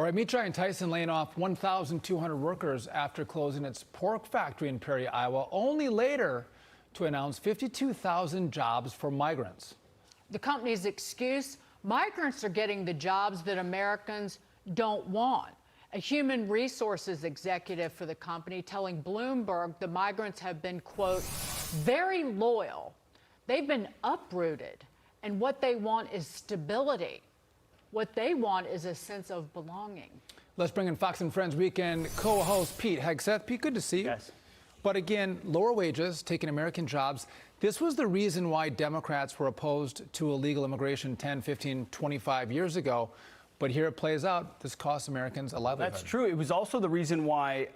All right, meat giant Tyson laying off 1,200 workers after closing its pork factory in Perry, Iowa, only later to announce 52,000 jobs for migrants. The company's excuse: migrants are getting the jobs that Americans don't want. A human resources executive for the company telling Bloomberg the migrants have been, quote, very loyal. They've been uprooted, and what they want is stability. What they want is a sense of belonging. Let's bring in Fox and Friends Weekend co-host Pete Hegseth. Pete, good to see you. Yes. But again, lower wages, taking American jobs. This was the reason why Democrats were opposed to illegal immigration 10, 15, 25 years ago. But here it plays out. This costs Americans a livelihood. That's true. It was also the reason why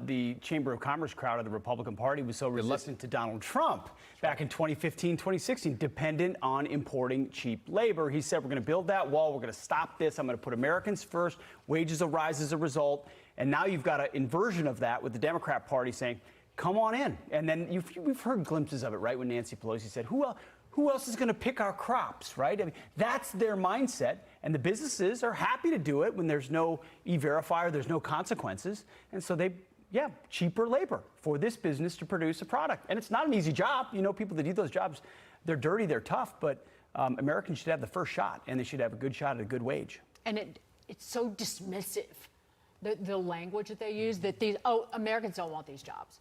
the Chamber of Commerce crowd of the Republican Party was so resistant to Donald Trump back in 2015, 2016, dependent on importing cheap labor. He said, we're going to build that wall. We're going to stop this. I'm going to put Americans first. Wages will rise as a result. And now you've got an inversion of that with the Democrat Party saying, come on in. And then we've heard glimpses of it, right, when Nancy Pelosi said, who else is going to pick our crops, right? I mean, that's their mindset. And the businesses are happy to do it when there's no E-Verify, there's no consequences. And so cheaper labor for this business to produce a product. And it's not an easy job. You know, people that do those jobs, they're dirty, they're tough, but Americans should have the first shot, and they should have a good shot at a good wage. And it's so dismissive. The language that they use, that Americans don't want these jobs.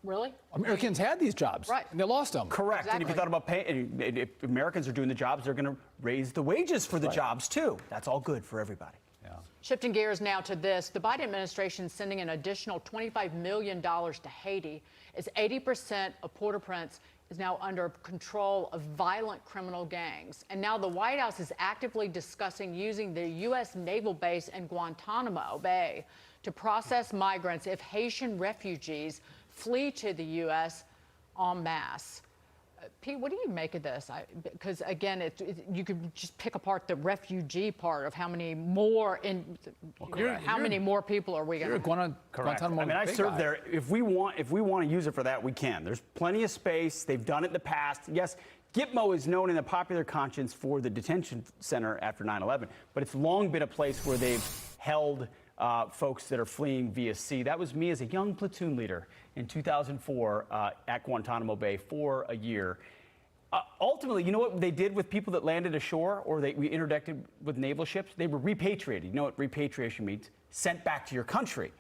Really? Americans had these jobs, right? And they lost them. Correct. Exactly. And if you thought about paying, if Americans are doing the jobs, they're going to raise the wages for the jobs too. That's all good for everybody. Yeah. Shifting gears now to this, the Biden administration sending an additional $25 million to Haiti as 80% of Port-au-Prince is now under control of violent criminal gangs. And now the White House is actively discussing using the U.S. naval base in Guantanamo Bay to process migrants if Haitian refugees flee to the U.S. en masse. Pete, what do you make of this? Because again, you could just pick apart the refugee part of how many more many more people are we going to? Guantanamo. I mean, I served there. If we want to use it for that, we can. There's plenty of space. They've done it in the past. Yes, Gitmo is known in the popular conscience for the detention center after 9/11, but it's long been a place where they've held folks that are fleeing via sea. That was me as a young platoon leader in 2004 at Guantanamo Bay for a year. Ultimately, you know what they did with people that landed ashore or we interdicted with naval ships? They were repatriated. You know what repatriation means? Sent back to your country.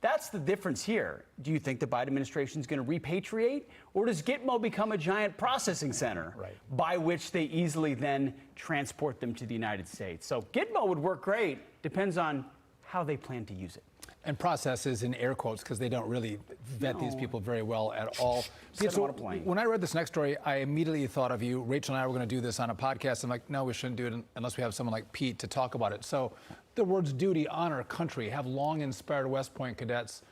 That's the difference here. Do you think the Biden administration is going to repatriate, or does Gitmo become a giant processing center by which they easily then transport them to the United States? So Gitmo would work great. Depends on how they plan to use it. And processes in air quotes because they don't really vet these people very well at all. So when I read this next story, I immediately thought of you. Rachel and I were going to do this on a podcast. I'm like, no, we shouldn't do it unless we have someone like Pete to talk about it. So the words duty, honor, country have long inspired West Point cadets,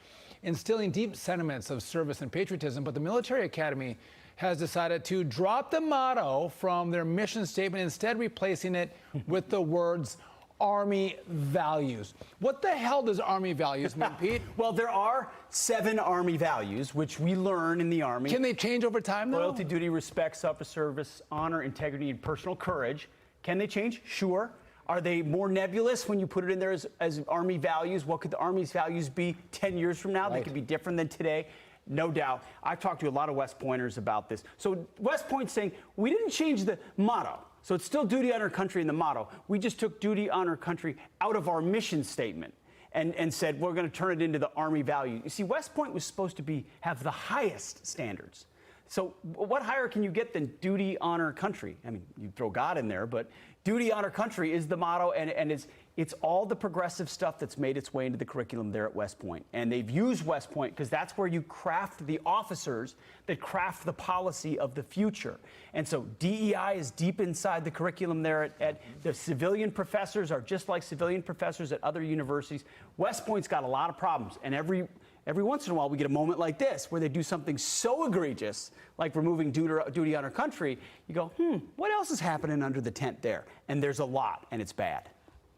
instilling deep sentiments of service and patriotism. But the military academy has decided to drop the motto from their mission statement, instead replacing it with the words Army values. What the hell does Army values mean, Pete? Well, there are 7 Army values, which we learn in the Army. Can they change over time, though? Loyalty, duty, respect, self-service, honor, integrity, and personal courage. Can they change? Sure. Are they more nebulous when you put it in there as Army values? What could the Army's values be 10 years from now? They could be different than today. No doubt. I've talked to a lot of West Pointers about this. So West Point's saying, we didn't change the motto. So it's still duty, honor, country in the motto. We just took duty, honor, country out of our mission statement and said we're going to turn it into the Army value. You see, West Point was supposed to have the highest standards. So what higher can you get than duty, honor, country? I mean, you throw God in there, but duty, honor, country is the motto, and it's all the progressive stuff that's made its way into the curriculum there at West Point. And they've used West Point because that's where you craft the officers that craft the policy of the future. And so DEI is deep inside the curriculum there at the civilian professors are just like civilian professors at other universities. West Point's got a lot of problems, and every once in a while we get a moment like this where they do something so egregious, like removing duty, honor, country. You go, what else is happening under the tent there? And there's a lot, and it's bad.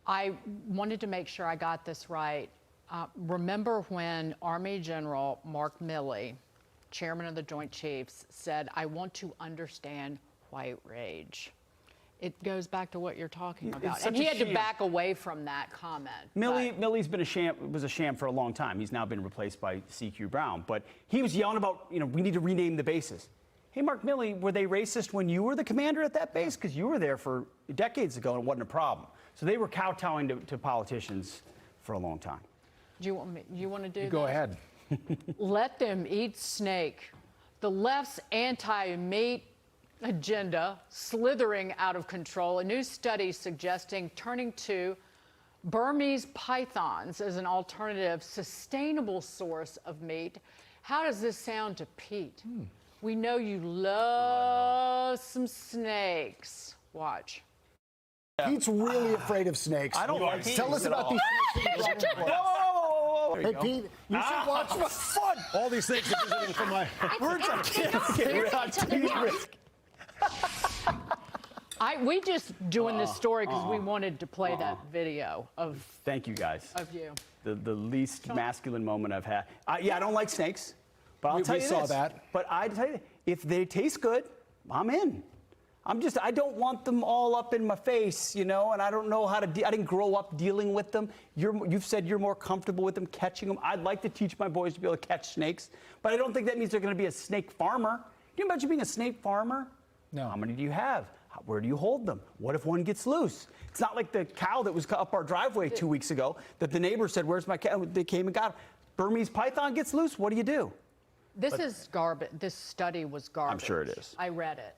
I wanted to make sure I got this right. Remember when Army General Mark Milley, chairman of the Joint Chiefs, said, I want to understand white rage. It goes back to what you're talking It's about. such And he a had to sham. back away from that comment. Millie's been was a sham for a long time. He's now been replaced by CQ Brown. But he was yelling about, we need to rename the bases. Hey, Mark Milley, were they racist when you were the commander at that base? Because you were there for decades ago and it wasn't a problem. So they were kowtowing to politicians for a long time. Do you want me? You want to do? Go that? ahead. Let them eat snake. The left's anti-meat agenda slithering out of control. A new study suggesting turning to Burmese pythons as an alternative, sustainable source of meat. How does this sound to Pete? We know you love some snakes. Watch. Pete's really afraid of snakes. I don't like Tell us about these snakes. Hey, Pete, you should watch my fun. All these things are visiting from my. We just doing this story because we wanted to play that video of Thank you, guys. you. The least masculine moment I've had. I don't like snakes, but I'll We tell you saw this. that. But I tell you, if they taste good, I'm in. I don't want them all up in my face, and I don't know how to. I didn't grow up dealing with them. You've said you're more comfortable with them catching them. I'd like to teach my boys to be able to catch snakes, but I don't think that means they're going to be a snake farmer. Can you imagine being a snake farmer? No. How many do you have? Where do you hold them? What if one gets loose? It's not like the cow that was up our driveway 2 weeks ago that the neighbor said, "Where's my cow?" They came and got him. Burmese python gets loose. What do you do? This is garbage. This study was garbage. sure it is. I read it.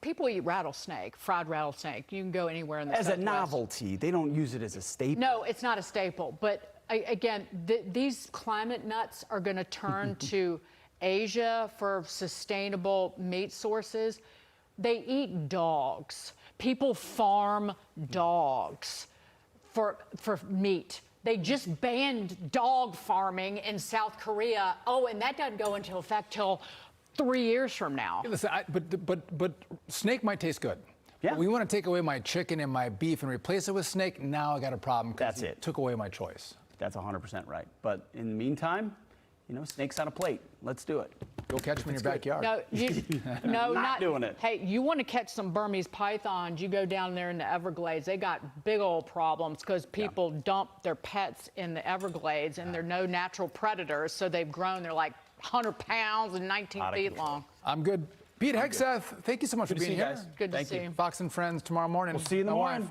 People eat rattlesnake, fried rattlesnake. You can go anywhere in the As a Southwest. novelty, they don't use it as a staple. No, it's not a staple. But again, these climate nuts are going to turn to Asia for sustainable meat sources. They eat dogs. People farm dogs for meat. They just banned dog farming in South Korea. Oh, and that doesn't go into effect till 3 years from now. Listen, but snake might taste good. Yeah. But we want to take away my chicken and my beef and replace it with snake. Now I got a problem. 'Cause That's you it. Took away my choice. That's 100% right. But in the meantime, snakes on a plate. Let's do it. Go catch them in your backyard. No, no, Not doing it. Hey, you want to catch some Burmese pythons? You go down there in the Everglades. They got big old problems because people dump their pets in the Everglades, and they're no natural predators, so they've grown. They're like 100 pounds and 19 feet long. I'm good. Pete Hegseth, thank you so much for Good to being see you here. guys. Good to Thank see you. you. Fox and Friends tomorrow morning. We'll see you in the My morning. wife.